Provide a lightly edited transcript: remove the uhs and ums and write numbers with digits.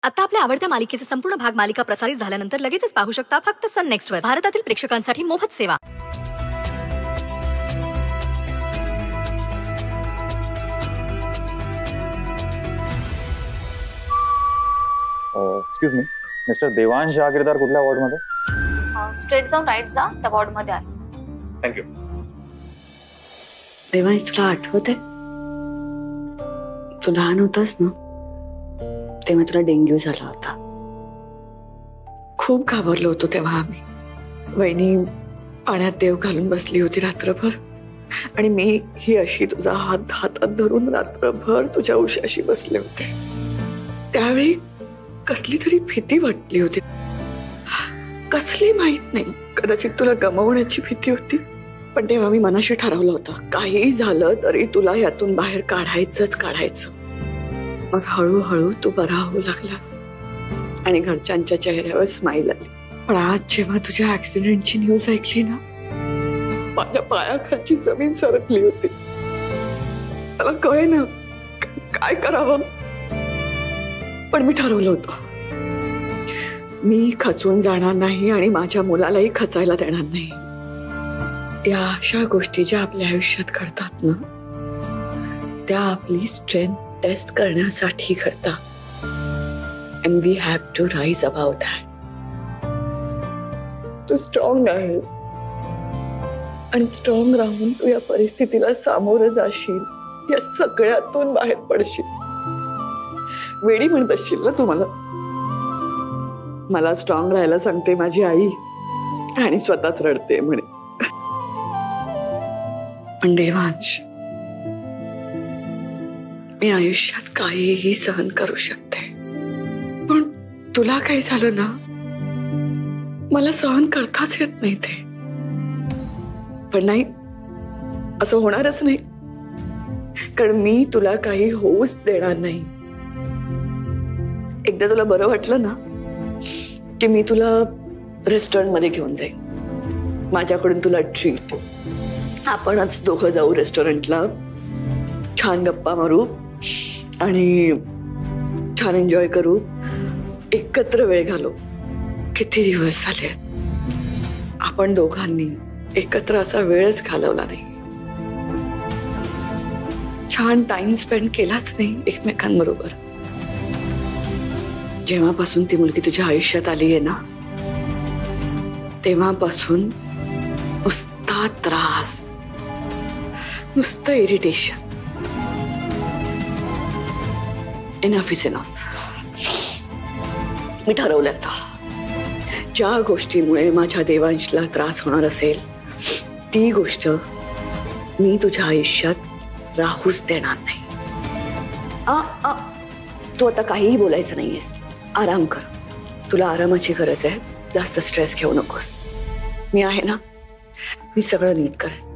आता आपल्या आवडत्या मालिकेचे संपूर्ण भाग मालिका प्रसारित झाल्यानंतर लगेचच पाहू शकता फक्त सन नेक्स्ट वर. भारतातील प्रेक्षकांसाठी मोफत सेवा. एक्सक्यूज मी, मिस्टर देवांश जागीरदार कुठल्या वॉर्ड मध्ये? स्ट्रेट जाऊन राईट जा, त्या वॉर्ड मध्ये आहे. थँक्यू. देवांश, तुला आठवत आहे तू लहान होतास ना तेव्हा तुला डेंग्यू झाला होता. खूप घाबरलो होतो तेव्हा आम्ही. वहिनी पाण्यात देव घालून बसली होती रात्रभर आणि मी ही अशी तुझा हात हातात धरून रात्रभर तुझ्या उशाशी बसले होते. त्यावेळी कसली तरी भीती वाटली होती. कसली माहित नाही, कदाचित तुला गमावण्याची भीती होती. पण तेव्हा मी मनाशी ठरवलं होतं काही झालं तरी तुला यातून बाहेर काढायचं. मग हळूहळू तू बरा होऊ लागलास आणि घरच्यांच्या चेहऱ्यावर स्माईल आली. पण आज जेव्हा तुझ्या ऍक्सिडेंटची न्यूज ऐकली ना, माझ्या पायाखालची जमीन सरकली होती. मला कळेना काय करावं. पण मी ठरवलं होतं मी खचून जाणार नाही आणि माझ्या मुलालाही खचायला देणार नाही. या अशा गोष्टी ज्या आपल्या आयुष्यात घडतात ना, त्या आपली स्ट्रेंथ टेस्ट करण्यासाठी घडतात. And we have to rise about that. तू स्ट्रॉंग आहेस आणि स्ट्रॉंग राहून तू या परिस्थितीला सामोरं जाशील. या सगळ्यातून बाहेर पडशील. वेडी म्हणत असशील ना तू मला स्ट्रॉंग राहायला सांगते माझी आई आणि स्वतःच रडते म्हणे. पण देवांश, मी आयुष्यात काहीही सहन करू शकते. पण तुला काही झालं ना, मला सहन करताच येत नाही ते. पण नाही, असं होणारच नाही, कारण मी तुला काही होऊच देणार नाही. एकदा तुला बरं वाटलं ना की मी तुला रेस्टॉरंट मध्ये घेऊन जाईन. माझ्याकडून तुला ट्रीट. आपणच दोघं जाऊ रेस्टॉरंटला, छान गप्पा मारू आणि छान एन्जॉय करू, एकत्र वेळ घालू. किती दिवस झाले आपण दोघांनी एकत्र असा वेळच घालवला नाही. छान टाइम स्पेंड केलाच नाही एकमेकांबरोबर. जेव्हापासून ती मुलगी तुझ्या आयुष्यात आली आहे ना, तेव्हापासून नुसता त्रास, नुसतं इरिटेशन. Enough is enough. मी ठरवलं आता, ज्या गोष्टीमुळे माझ्या देवांशला त्रास होणार असेल ती गोष्ट मी तुझ्या आयुष्यात राहूच देणार नाही. तू आता काहीही बोलायचं नाहीयेस. आराम कर. तुला आरामाची गरज आहे. जास्त स्ट्रेस घेऊ नकोस. मी आहे ना, मी सगळं नीट करेन.